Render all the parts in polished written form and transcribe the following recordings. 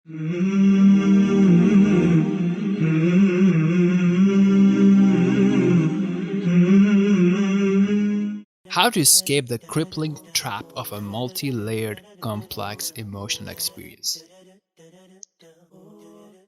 How to escape the crippling trap of a multi-layered, complex emotional experience.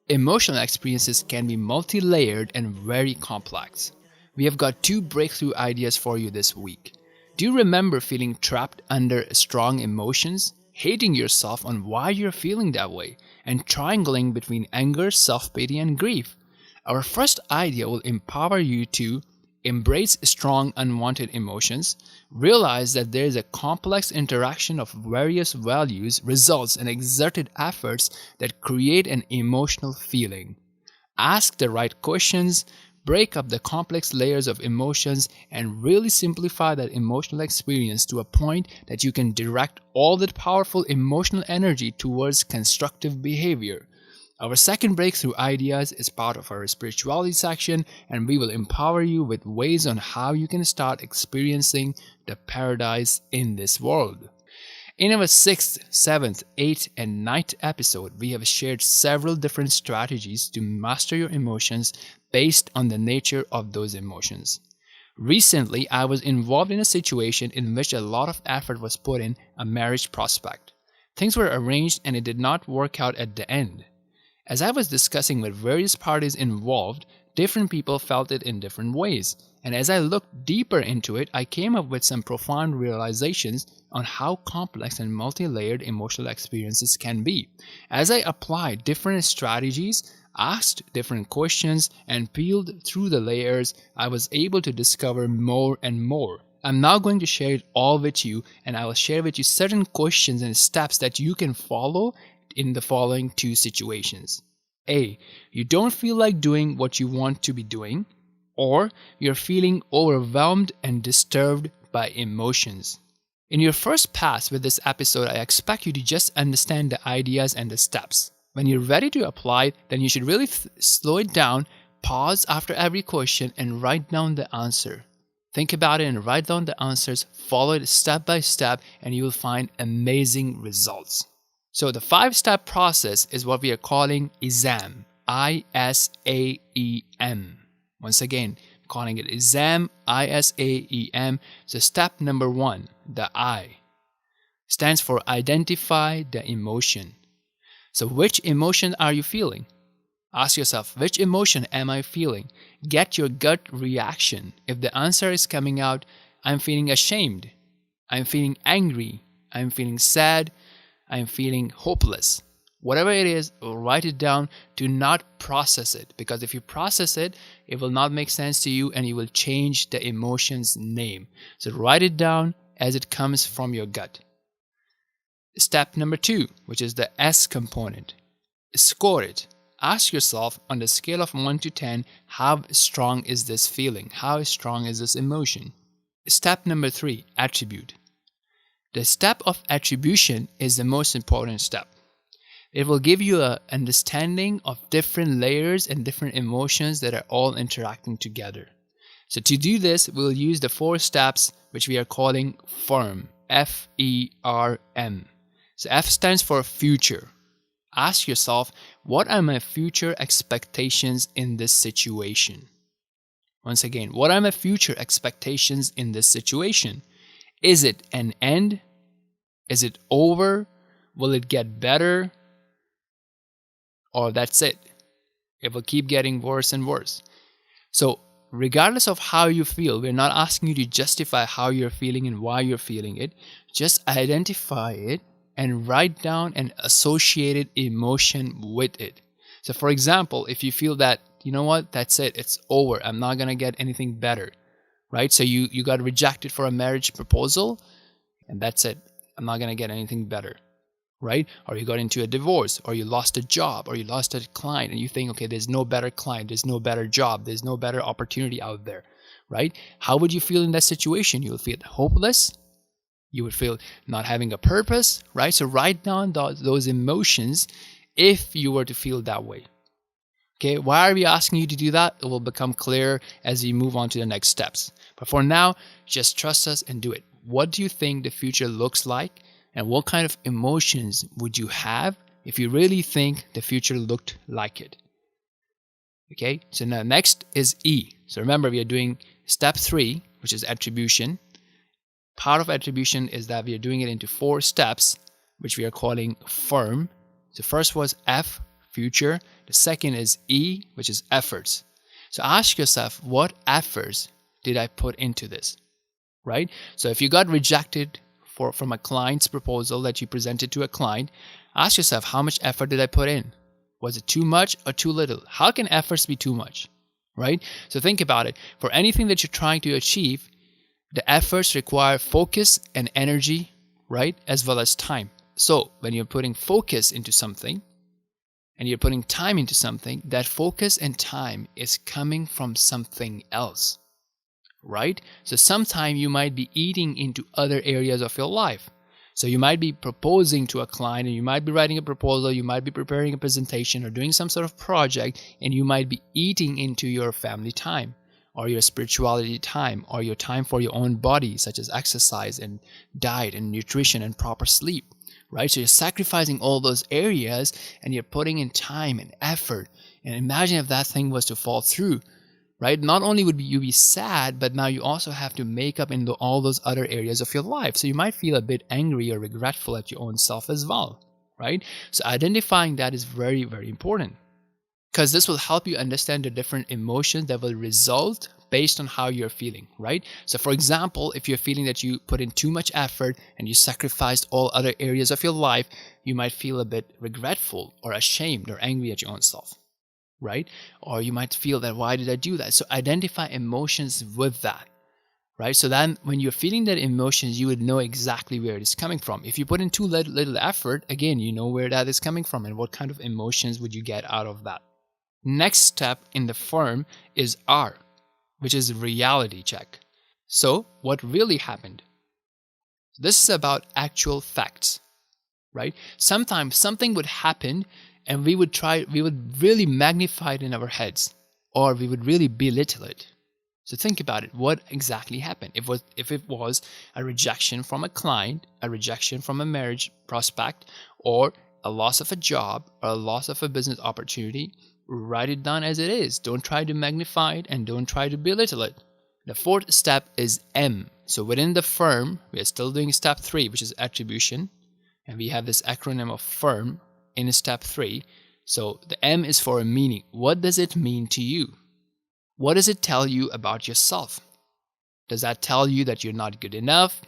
Emotional experiences can be multi-layered and very complex. We have got two breakthrough ideas for you this week. Do you remember feeling trapped under strong emotions, hating yourself on why you're feeling that way, and triangling between anger, self-pity, and grief? Our first idea will empower you to embrace strong unwanted emotions, realize that there is a complex interaction of various values, results, and exerted efforts that create an emotional feeling. Ask the right questions, break up the complex layers of emotions, and really simplify that emotional experience to a point that you can direct all that powerful emotional energy towards constructive behavior. Our second breakthrough ideas is part of our spirituality section, and we will empower you with ways on how you can start experiencing the paradise in this world. In our 6th, 7th, 8th, and 9th episode, we have shared several different strategies to master your emotions based on the nature of those emotions. Recently, I was involved in a situation in which a lot of effort was put in a marriage prospect. Things were arranged and it did not work out at the end. As I was discussing with various parties involved, different people felt it in different ways. And as I looked deeper into it, I came up with some profound realizations on how complex and multi-layered emotional experiences can be. As I applied different strategies, asked different questions, and peeled through the layers, I was able to discover more and more. I'm now going to share it all with you, and I will share with you certain questions and steps that you can follow in the following two situations. A. You don't feel like doing what you want to be doing, or you're feeling overwhelmed and disturbed by emotions. In your first pass with this episode, I expect you to just understand the ideas and the steps. When you're ready to apply, then you should really slow it down, pause after every question, and write down the answer. Think about it and write down the answers, follow it step by step, and you will find amazing results. So the 5-step process is what we are calling ISAM. I-S-A-E-M. Once again, calling it ISAM, I-S-A-E-M. So step number 1, the I, stands for identify the emotion. So which emotion are you feeling? Ask yourself, which emotion am I feeling? Get your gut reaction. If the answer is coming out, I'm feeling ashamed, I'm feeling angry, I'm feeling sad, I'm feeling hopeless. Whatever it is, write it down. Do not process it, because if you process it, it will not make sense to you and you will change the emotion's name. So write it down as it comes from your gut. Step number 2, which is the S component. Score it. Ask yourself on the scale of 1 to 10, how strong is this feeling? How strong is this emotion? Step number 3, attribute. The step of attribution is the most important step. It will give you an understanding of different layers and different emotions that are all interacting together. So to do this, we'll use the 4 steps which we are calling FERM. F-E-R-M. So F stands for future. Ask yourself, what are my future expectations in this situation? Once again, what are my future expectations in this situation? Is it an end? Is it over? Will it get better? Or that's it. It will keep getting worse and worse. So regardless of how you feel, we're not asking you to justify how you're feeling and why you're feeling it. Just identify it and write down an associated emotion with it. So for example, if you feel that, you know what, that's it, it's over, I'm not going to get anything better, right? So you got rejected for a marriage proposal, and that's it, I'm not going to get anything better, right? Or you got into a divorce, or you lost a job, or you lost a client, and you think, okay, there's no better client, there's no better job, there's no better opportunity out there, right? How would you feel in that situation? You would feel hopeless. You would feel not having a purpose, right? So write down those emotions if you were to feel that way. Okay, why are we asking you to do that? It will become clear as we move on to the next steps. But for now, just trust us and do it. What do you think the future looks like? And what kind of emotions would you have if you really think the future looked like it. Okay, so now next is E. So remember, we are doing step 3, which is attribution. Part of attribution is that we are doing it into 4 steps, which we are calling firm. So first was F, future. The second is E, which is efforts. So ask yourself, what efforts did I put into this, right? So if you got rejected from a client's proposal that you presented to a client, ask yourself, how much effort did I put in? Was it too much or too little? How can efforts be too much, right? So think about it. For anything that you're trying to achieve, the efforts require focus and energy, right? As well as time. So when you're putting focus into something and you're putting time into something, that focus and time is coming from something else, right? So sometime you might be eating into other areas of your life. So you might be proposing to a client, and you might be writing a proposal, you might be preparing a presentation or doing some sort of project, and you might be eating into your family time or your spirituality time or your time for your own body, such as exercise and diet and nutrition and proper sleep, right? So you're sacrificing all those areas and you're putting in time and effort. And imagine if that thing was to fall through, right? Not only would you be sad, but now you also have to make up in all those other areas of your life. So you might feel a bit angry or regretful at your own self as well, right? So identifying that is very, very important, because this will help you understand the different emotions that will result based on how you're feeling, right? So for example, if you're feeling that you put in too much effort and you sacrificed all other areas of your life, you might feel a bit regretful or ashamed or angry at your own self, right? Or you might feel that, why did I do that? So identify emotions with that, right? So then when you're feeling that emotions, you would know exactly where it is coming from. If you put in too little effort, again, you know where that is coming from and what kind of emotions would you get out of that. Next step in the firm is R, which is reality check. So what really happened? This is about actual facts, right? Sometimes something would happen and we would really magnify it in our heads, or we would really belittle it. So think about it. What exactly happened? If it was a rejection from a client, a rejection from a marriage prospect, or a loss of a job, or a loss of a business opportunity, write it down as it is. Don't try to magnify it and don't try to belittle it. The 4th step is M. So within the firm, we are still doing step 3, which is attribution. And we have this acronym of firm in step 3. So the M is for a meaning. What does it mean to you? What does it tell you about yourself? Does that tell you that you're not good enough?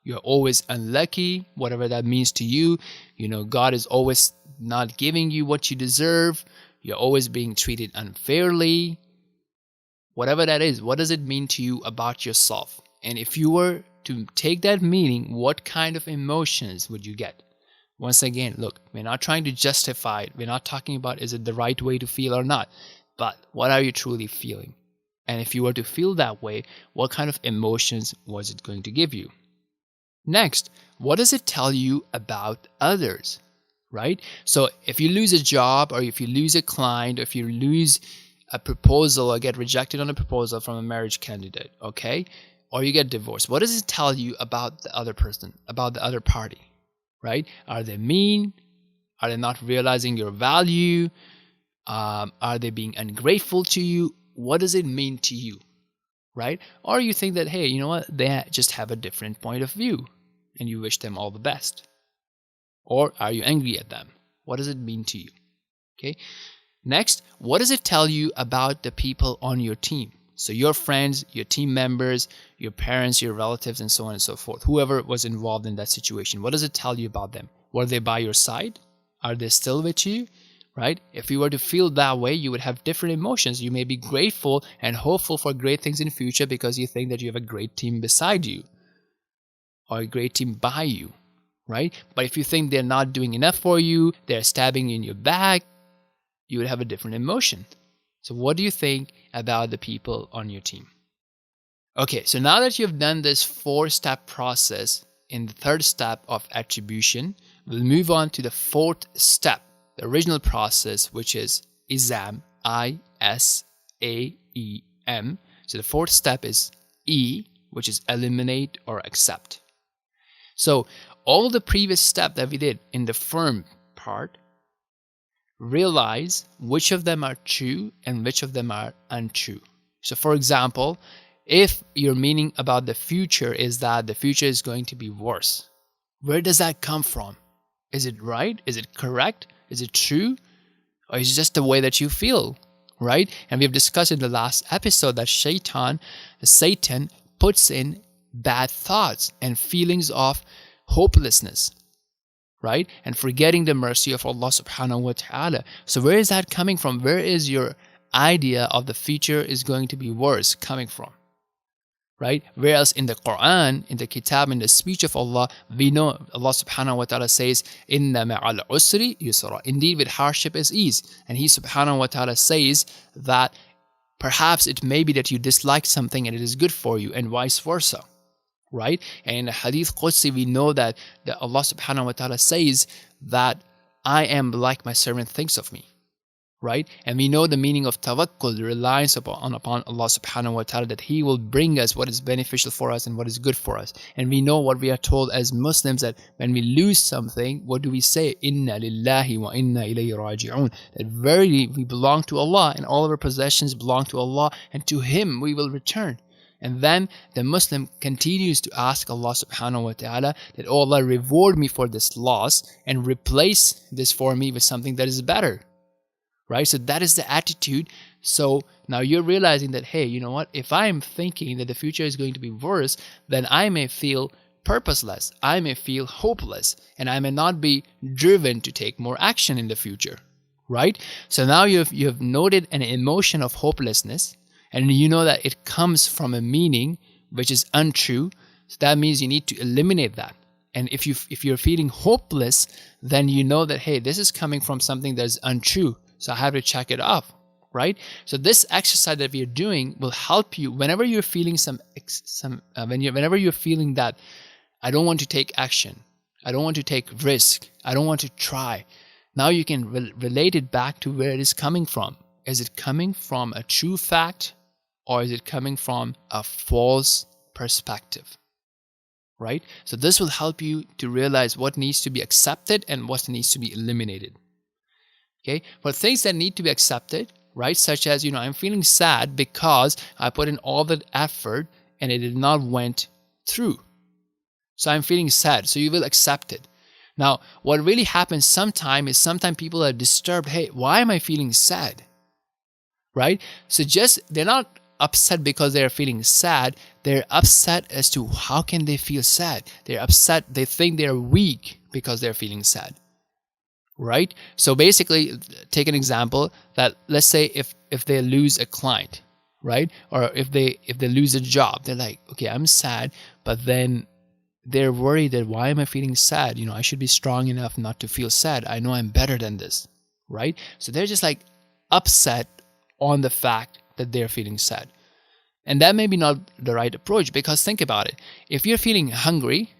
You're always unlucky, whatever that means to you. You know, God is always not giving you what you deserve. You're always being treated unfairly. Whatever that is, what does it mean to you about yourself? And if you were to take that meaning, what kind of emotions would you get? Once again, look, we're not trying to justify it. We're not talking about is it the right way to feel or not, but what are you truly feeling? And if you were to feel that way, what kind of emotions was it going to give you? Next, what does it tell you about others, right? So if you lose a job, or if you lose a client, or if you lose a proposal or get rejected on a proposal from a marriage candidate, okay? Or you get divorced, what does it tell you about the other person, about the other party? Right? Are they mean? Are they not realizing your value? Are they being ungrateful to you? What does it mean to you? Right? Or you think that, hey, you know what? They just have a different point of view and you wish them all the best. Or are you angry at them? What does it mean to you? Okay. Next, what does it tell you about the people on your team? So your friends, your team members, your parents, your relatives, and so on and so forth. Whoever was involved in that situation, what does it tell you about them? Were they by your side? Are they still with you? Right? If you were to feel that way, you would have different emotions. You may be grateful and hopeful for great things in the future because you think that you have a great team beside you or a great team by you, right? But if you think they're not doing enough for you, they're stabbing you in your back, you would have a different emotion. So what do you think about the people on your team? Okay, so now that you've done this 4-step process in the 3rd step of attribution, we'll move on to the 4th step, the original process, which is ISAM, I-S-A-E-M. So the 4th step is E, which is eliminate or accept. So all the previous step that we did in the firm part, realize which of them are true and which of them are untrue. So for example, if your meaning about the future is that the future is going to be worse, where does that come from? Is it right? Is it correct? Is it true? Or is it just the way that you feel, right? And we've discussed in the last episode that Satan puts in bad thoughts and feelings of hopelessness, right? And forgetting the mercy of Allah subhanahu wa ta'ala. So where is that coming from? Where is your idea of the future is going to be worse coming from? Right? Whereas in the Quran, in the Kitab, in the speech of Allah, we know Allah subhanahu wa ta'ala says, Inna ma'al usri yusra. Indeed, with hardship is ease. And He subhanahu wa ta'ala says that perhaps it may be that you dislike something and it is good for you, and vice versa. Right? And in the Hadith Qudsi, we know that Allah subhanahu wa ta'ala says that I am like my servant thinks of me. Right? And we know the meaning of tawakkul, the reliance upon Allah subhanahu wa ta'ala, that He will bring us what is beneficial for us and what is good for us. And we know what we are told as Muslims, that when we lose something, what do we say? Inna lillahi wa inna ilayhi raji'un. That verily we belong to Allah and all of our possessions belong to Allah, and to Him we will return. And then the Muslim continues to ask Allah subhanahu wa ta'ala that, oh Allah, reward me for this loss and replace this for me with something that is better. Right? So that is the attitude. So now you're realizing that, hey, you know what? If I'm thinking that the future is going to be worse, then I may feel purposeless. I may feel hopeless. And I may not be driven to take more action in the future. Right? So now you've noted an emotion of hopelessness. And you know that it comes from a meaning which is untrue. So that means you need to eliminate that. And if you're feeling hopeless, then you know that, hey, this is coming from something that's untrue. So I have to check it off, right? So this exercise that we are doing will help you whenever you're feeling whenever you're feeling that I don't want to take action, I don't want to take risk, I don't want to try. Now you can relate it back to where it is coming from. Is it coming from a true fact, or is it coming from a false perspective? Right? So this will help you to realize what needs to be accepted and what needs to be eliminated. Okay, for things that need to be accepted, right, such as, I'm feeling sad because I put in all that effort and it did not went through. So I'm feeling sad. So you will accept it. Now, what really happens sometimes people are disturbed. Hey, why am I feeling sad? Right? So they're not upset because they're feeling sad. They're upset as to how can they feel sad. They're upset. They think they're weak because they're feeling sad. Right? So basically, take an example that, let's say if they lose a client, right? Or if they lose a job, they're like, okay, I'm sad, but then they're worried that why am I feeling sad? I should be strong enough not to feel sad. I know I'm better than this, right? So they're just like upset on the fact that they're feeling sad. And that may be not the right approach, because think about it. If you're feeling hungry,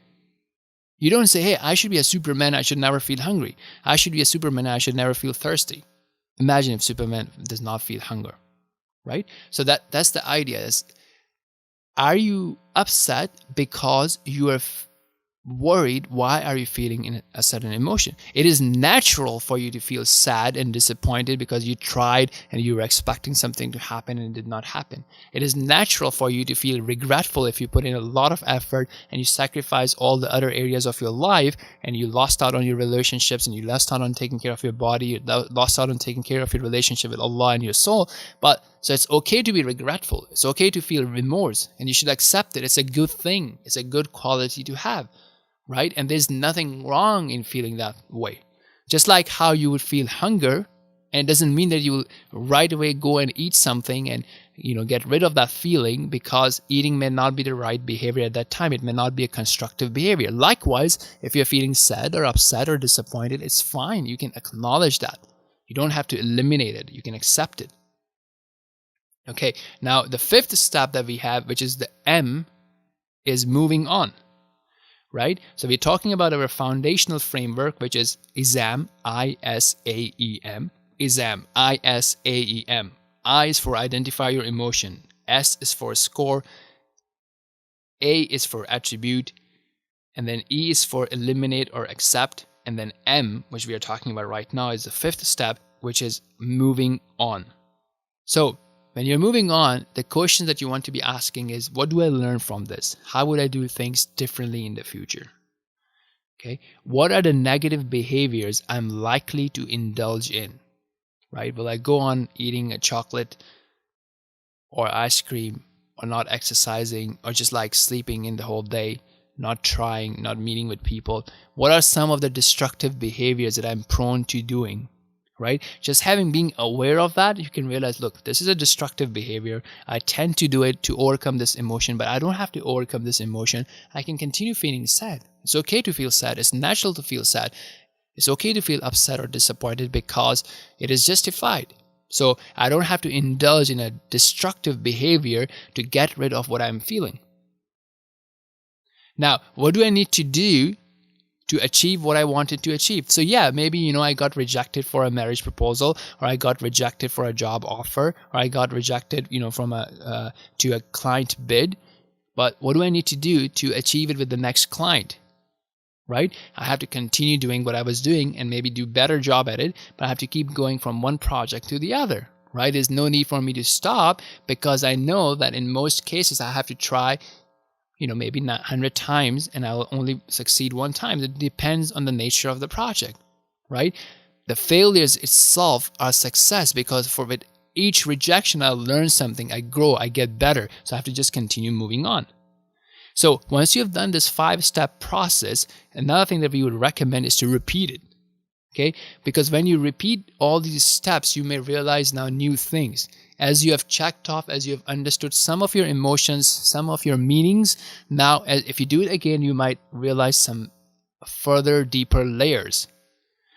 you don't say, hey, I should be a Superman, I should never feel hungry. I should be a Superman, I should never feel thirsty. Imagine if Superman does not feel hunger, right? So that's the idea. Are you upset because you are worried? Why are you feeling a certain emotion? It is natural for you to feel sad and disappointed because you tried and you were expecting something to happen and it did not happen. It is natural for you to feel regretful if you put in a lot of effort and you sacrifice all the other areas of your life and you lost out on your relationships and you lost out on taking care of your body, you lost out on taking care of your relationship with Allah and your soul. So it's okay to be regretful. It's okay to feel remorse, and you should accept it. It's a good thing. It's a good quality to have. Right? And there's nothing wrong in feeling that way. Just like how you would feel hunger, and it doesn't mean that you will right away go and eat something and get rid of that feeling, because eating may not be the right behavior at that time. It may not be a constructive behavior. Likewise, if you're feeling sad or upset or disappointed, it's fine. You can acknowledge that. You don't have to eliminate it. You can accept it. Okay, now the fifth step that we have, which is the M, is moving on. Right? So we're talking about our foundational framework, which is ISAM, I-S-A-E-M. ISAM, I-S-A-E-M. I is for identify your emotion. S is for score. A is for attribute. And then E is for eliminate or accept. And then M, which we are talking about right now, is the fifth step, which is moving on. So when you're moving on, the question that you want to be asking is, what do I learn from this? How would I do things differently in the future? Okay, what are the negative behaviors I'm likely to indulge in? Right? Will I go on eating a chocolate or ice cream, or not exercising, or just like sleeping in the whole day, not trying, not meeting with people? What are some of the destructive behaviors that I'm prone to doing? Right? Just being aware of that, you can realize, look, this is a destructive behavior. I tend to do it to overcome this emotion, but I don't have to overcome this emotion. I can continue feeling sad. It's okay to feel sad. It's natural to feel sad. It's okay to feel upset or disappointed because it is justified. So I don't have to indulge in a destructive behavior to get rid of what I'm feeling. Now, what do I need to do to achieve what I wanted to achieve? So yeah, maybe, I got rejected for a marriage proposal, or I got rejected for a job offer, or I got rejected, from to a client bid. But what do I need to do to achieve it with the next client? Right? I have to continue doing what I was doing and maybe do better job at it, but I have to keep going from one project to the other. Right? There's no need for me to stop, because I know that in most cases I have to try maybe not 100 times, and I'll only succeed one time. It depends on the nature of the project, right? The failures itself are success, because with each rejection, I learn something, I grow, I get better. So I have to just continue moving on. So once you've done this 5-step process, another thing that we would recommend is to repeat it. Okay? Because when you repeat all these steps, you may realize now new things. As you have checked off, as you have understood some of your emotions, some of your meanings, now if you do it again, you might realize some further deeper layers.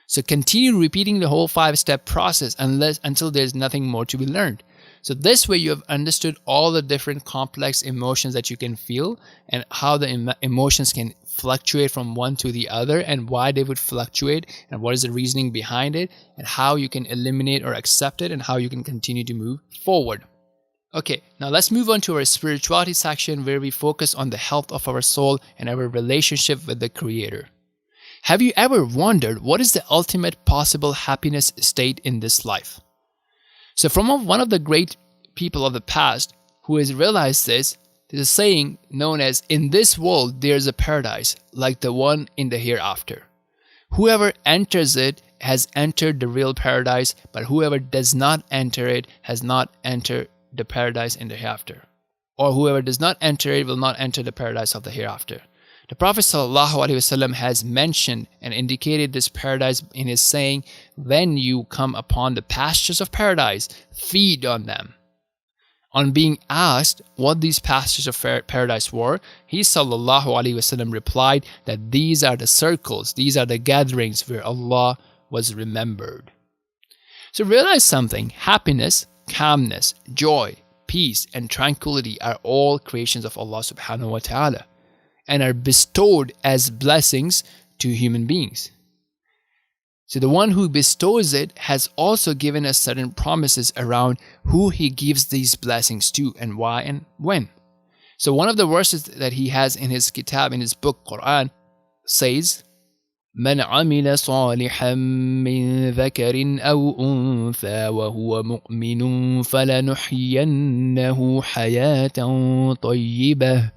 So continue repeating the whole 5-step process until there's nothing more to be learned. So this way you have understood all the different complex emotions that you can feel, and how the emotions can fluctuate from one to the other, and why they would fluctuate, and what is the reasoning behind it, and how you can eliminate or accept it, and how you can continue to move forward. Okay, now let's move on to our spirituality section, where we focus on the health of our soul and our relationship with the Creator. Have you ever wondered what is the ultimate possible happiness state in this life? So from one of the great people of the past who has realized this, there's a saying known as, in this world there's a paradise like the one in the hereafter. Whoever enters it has entered the real paradise, but whoever does not enter it has not entered the paradise in the hereafter. Or whoever does not enter it will not enter the paradise of the hereafter. The Prophet ﷺ has mentioned and indicated this paradise in his saying, when you come upon the pastures of paradise, feed on them. On being asked what these pastures of paradise were, he ﷺ replied that these are the circles, these are the gatherings where Allah was remembered. So realize something: happiness, calmness, joy, peace, and tranquility are all creations of Allah subhanahu wa ta'ala, and are bestowed as blessings to human beings. So the one who bestows it has also given us certain promises around who he gives these blessings to, and why and when. So one of the verses that he has in his kitab, in his book Quran, says, من عمل صالحا من ذكر أو أنثى وهو مؤمن فلنحيينه حياة طيبة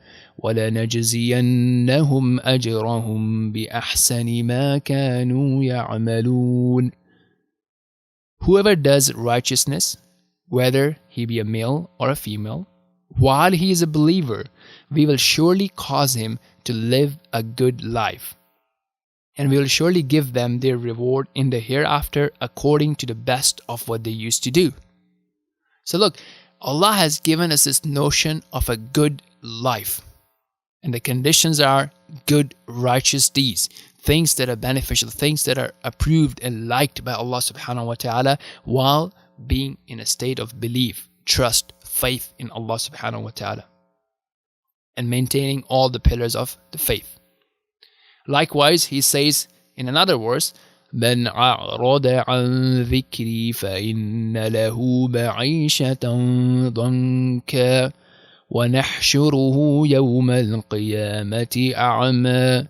وَلَنَجْزِيَنَّهُمْ أَجْرَهُمْ بِأَحْسَنِ مَا كَانُوا يَعْمَلُونَ. Whoever does righteousness, whether he be a male or a female, while he is a believer, we will surely cause him to live a good life, and we will surely give them their reward in the hereafter according to the best of what they used to do. So look, Allah has given us this notion of a good life. And the conditions are good, righteous deeds, things that are beneficial, things that are approved and liked by Allah subhanahu wa ta'ala, while being in a state of belief, trust, faith in Allah subhanahu wa ta'ala, and maintaining all the pillars of the faith. Likewise, he says in another verse, مَنْ أَعْرَضَ عَنْ ذِكْرِي فَإِنَّ لَهُ مَعِيشَةً ضَنْكًا وَنَحْشُرُهُ يَوْمَ الْقِيَامَةِ أَعْمَى.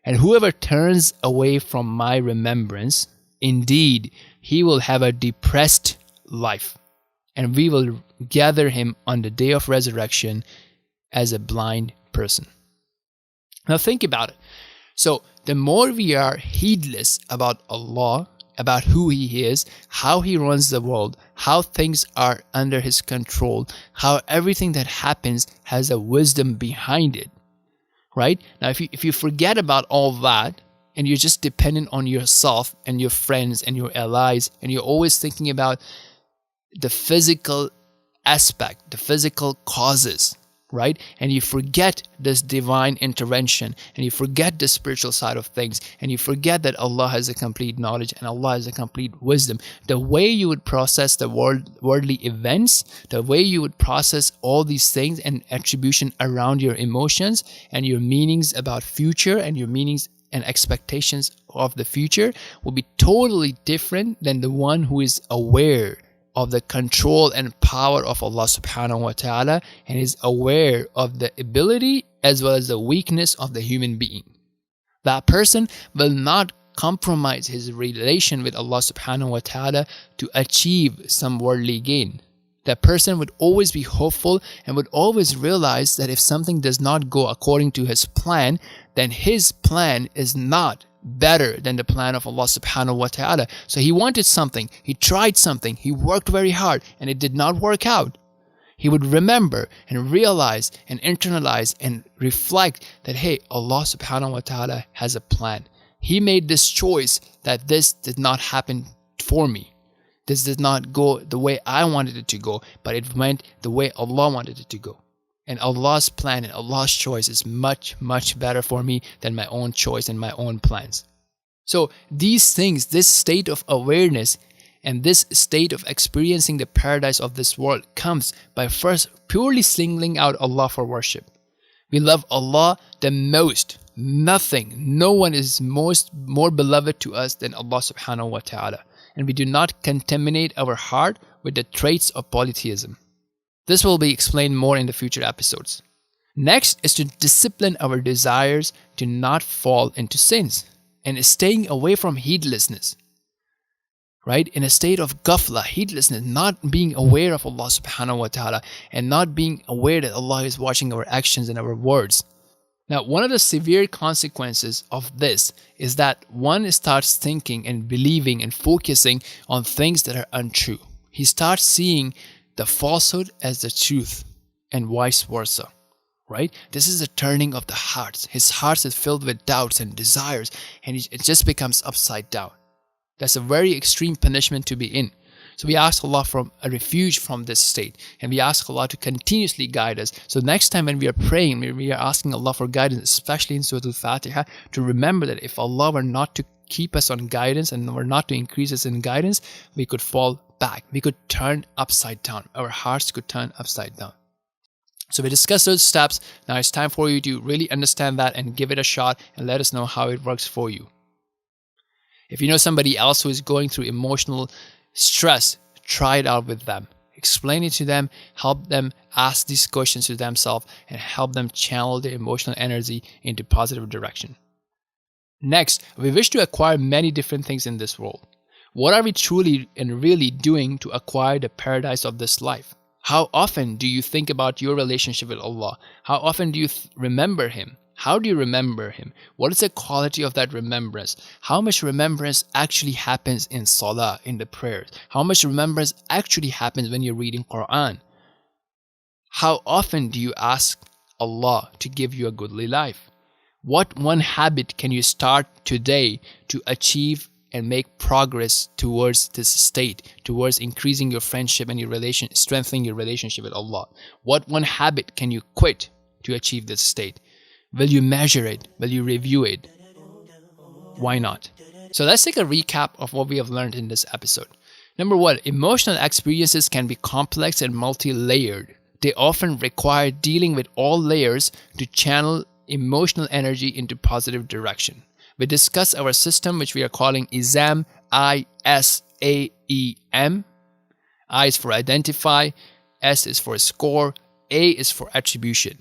And whoever turns away from my remembrance, indeed he will have a depressed life. And we will gather him on the day of resurrection as a blind person. Now think about it. So the more we are heedless about Allah, about who He is, how He runs the world, how things are under His control, how everything that happens has a wisdom behind it, right? Now if you forget about all that, and you're just dependent on yourself and your friends and your allies, and you're always thinking about the physical aspect, the physical causes, right? And you forget this divine intervention, and you forget the spiritual side of things, and you forget that Allah has a complete knowledge and Allah has a complete wisdom. The way you would process the worldly events, the way you would process all these things and attribution around your emotions and your meanings about future and your meanings and expectations of the future will be totally different than the one who is aware of the control and power of Allah subhanahu wa ta'ala and is aware of the ability as well as the weakness of the human being. That person will not compromise his relation with Allah subhanahu wa ta'ala to achieve some worldly gain. That person would always be hopeful and would always realize that if something does not go according to his plan, then his plan is not better than the plan of Allah subhanahu wa ta'ala. So he wanted something, he tried something, he worked very hard, and it did not work out. He would remember and realize and internalize and reflect that, hey, Allah subhanahu wa ta'ala has a plan. He made this choice that this did not happen for me. This did not go the way I wanted it to go, but it went the way Allah wanted it to go. And Allah's plan and Allah's choice is much, much better for me than my own choice and my own plans. So these things, this state of awareness and this state of experiencing the paradise of this world comes by first purely singling out Allah for worship. We love Allah the most. No one is more beloved to us than Allah subhanahu wa ta'ala. And we do not contaminate our heart with the traits of polytheism. This will be explained more in the future episodes. Next is to discipline our desires to not fall into sins and staying away from heedlessness. Right? In a state of ghafla, heedlessness, not being aware of Allah subhanahu wa ta'ala and not being aware that Allah is watching our actions and our words. Now, one of the severe consequences of this is that one starts thinking and believing and focusing on things that are untrue. He starts seeing the falsehood as the truth and vice versa, right? This is a turning of the heart. His heart is filled with doubts and desires, and it just becomes upside down. That's a very extreme punishment to be in. So we ask Allah for a refuge from this state, and we ask Allah to continuously guide us. So next time when we are praying, we are asking Allah for guidance, especially in Surah Al-Fatiha, to remember that if Allah were not to keep us on guidance and were not to increase us in guidance, we could fall back. We could turn upside down. Our hearts could turn upside down. So we discussed those steps. Now it's time for you to really understand that and give it a shot and let us know how it works for you. If you know somebody else who is going through emotional stress, try it out with them. Explain it to them, help them ask these questions to themselves, and help them channel their emotional energy into positive direction. Next, we wish to acquire many different things in this world. What are we truly and really doing to acquire the paradise of this life? How often do you think about your relationship with Allah? How often do you remember Him? How do you remember Him? What is the quality of that remembrance? How much remembrance actually happens in salah, in the prayers? How much remembrance actually happens when you're reading Quran? How often do you ask Allah to give you a goodly life? What one habit can you start today to achieve and make progress towards this state, towards increasing your friendship and your strengthening your relationship with Allah? What one habit can you quit to achieve this state? Will you measure it? Will you review it? Why not? So let's take a recap of what we have learned in this episode. Number one, emotional experiences can be complex and multi-layered. They often require dealing with all layers to channel emotional energy into positive direction. We discussed our system, which we are calling ISAM, I-S-A-E-M. I is for identify, S is for score, A is for attribution.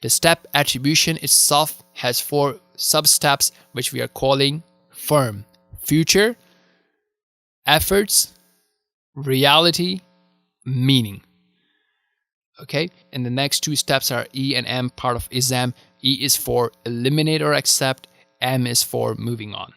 The step attribution itself has 4 sub-steps, which we are calling firm, future, efforts, reality, meaning. Okay, and the next two steps are E and M, part of exam. E is for eliminate or accept, M is for moving on.